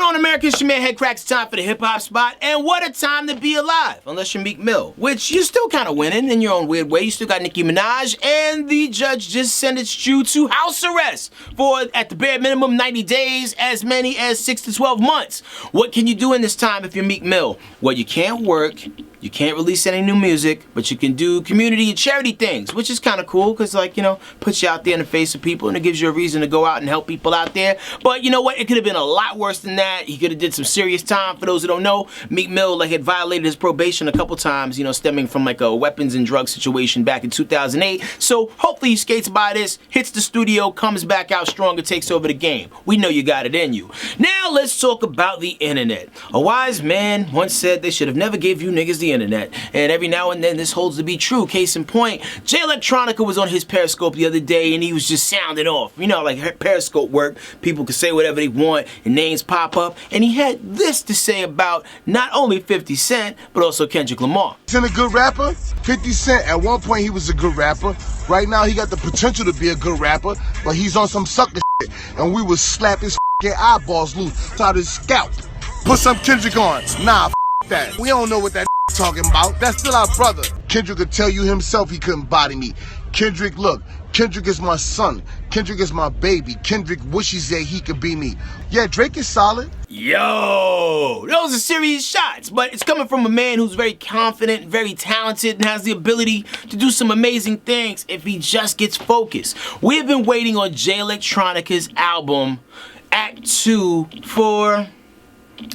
on, America? It's your man Head Crack. It's time for the hip hop spot, and what a time to be alive, unless you're Meek Mill, which you're still kind of winning in your own weird way. You still got Nicki Minaj, and the judge just sentenced you to house arrest for, at the bare minimum, 90 days, as many as 6 to 12 months. What can you do in this time if you're Meek Mill? Well, you can't work, you can't release any new music, but you can do community and charity things, which is kind of cool, because, like, you know, puts you out there in the face of people, and it gives you a reason to go out and help people out there. But you know what? It could have been a lot worse than that. He could have did some serious time. For those who don't know, Meek Mill had violated his probation a couple times, you know, stemming from like a weapons and drug situation back in 2008. So hopefully he skates by this, hits the studio, comes back out stronger, takes over the game. We know you got it in you. Now let's talk about the internet. A wise man once said they should have never gave you niggas the internet, and every now and then this holds to be true. Case in point, Jay Electronica was on his Periscope the other day, and he was just sounding off. You know, like Periscope work, people can say whatever they want, and names pop up, and he had this to say about not only 50 Cent, but also Kendrick Lamar. Isn't a good rapper? 50 Cent, at one point he was a good rapper. Right now he got the potential to be a good rapper, but he's on some sucker shit, and we would slap his eyeballs loose out his scalp. Put some Kendrick on. Nah, that. We don't know what that talking about. That's still our brother. Kendrick could tell you himself he couldn't body me. Kendrick, look, Kendrick is my son. Kendrick is my baby. Kendrick wishes that he could be me. Yeah, Drake is solid. Yo, those are serious shots, but it's coming from a man who's very confident, very talented, and has the ability to do some amazing things if he just gets focused. We have been waiting on Jay Electronica's album, Act 2, for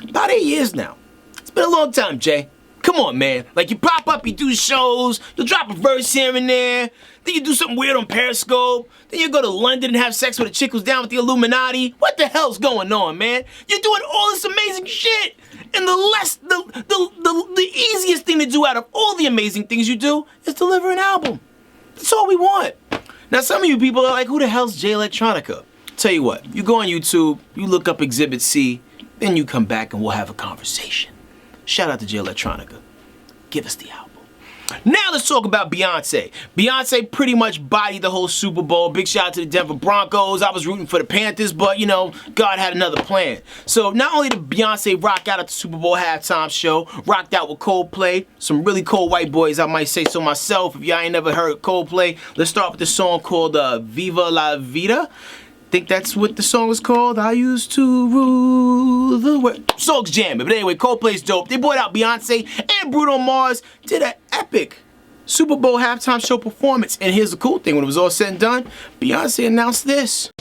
about 8 years now. It's been a long time, Jay. Come on, man. Like, you pop up, you do shows, you'll drop a verse here and there, then you do something weird on Periscope, then you go to London and have sex with a chick who's down with the Illuminati. What the hell's going on, man? You're doing all this amazing shit, and the easiest thing to do out of all the amazing things you do is deliver an album. That's all we want. Now, some of you people are like, who the hell's Jay Electronica? Tell you what, you go on YouTube, you look up Exhibit C, then you come back and we'll have a conversation. Shout out to Jay Electronica. Give us the album. Now let's talk about Beyonce. Beyonce pretty much bodied the whole Super Bowl. Big shout out to the Denver Broncos. I was rooting for the Panthers, but you know, God had another plan. So not only did Beyonce rock out at the Super Bowl halftime show, rocked out with Coldplay, some really cold white boys, I might say so myself. If y'all ain't never heard Coldplay, let's start with the song called Viva La Vida. Think that's what the song was called. I used to rule the world. Song's jamming, but anyway, Coldplay's dope. They brought out Beyonce and Bruno Mars, did an epic Super Bowl halftime show performance. And here's the cool thing, when it was all said and done, Beyonce announced this.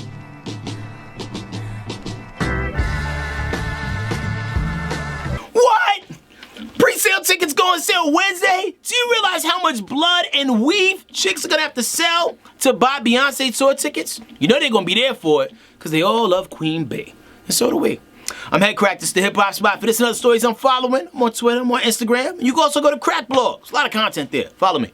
What? Pre-sale tickets go on sale Wednesday? Do you realize how much blood and weave chicks are gonna have to sell to buy Beyonce tour tickets? You know they're gonna be there for it, because they all love Queen Bey. And so do we. I'm Head Crack, this is the hip hop spot. For this and other stories I'm following, I'm on Twitter, I'm on Instagram. And you can also go to Crack Blogs. A lot of content there. Follow me.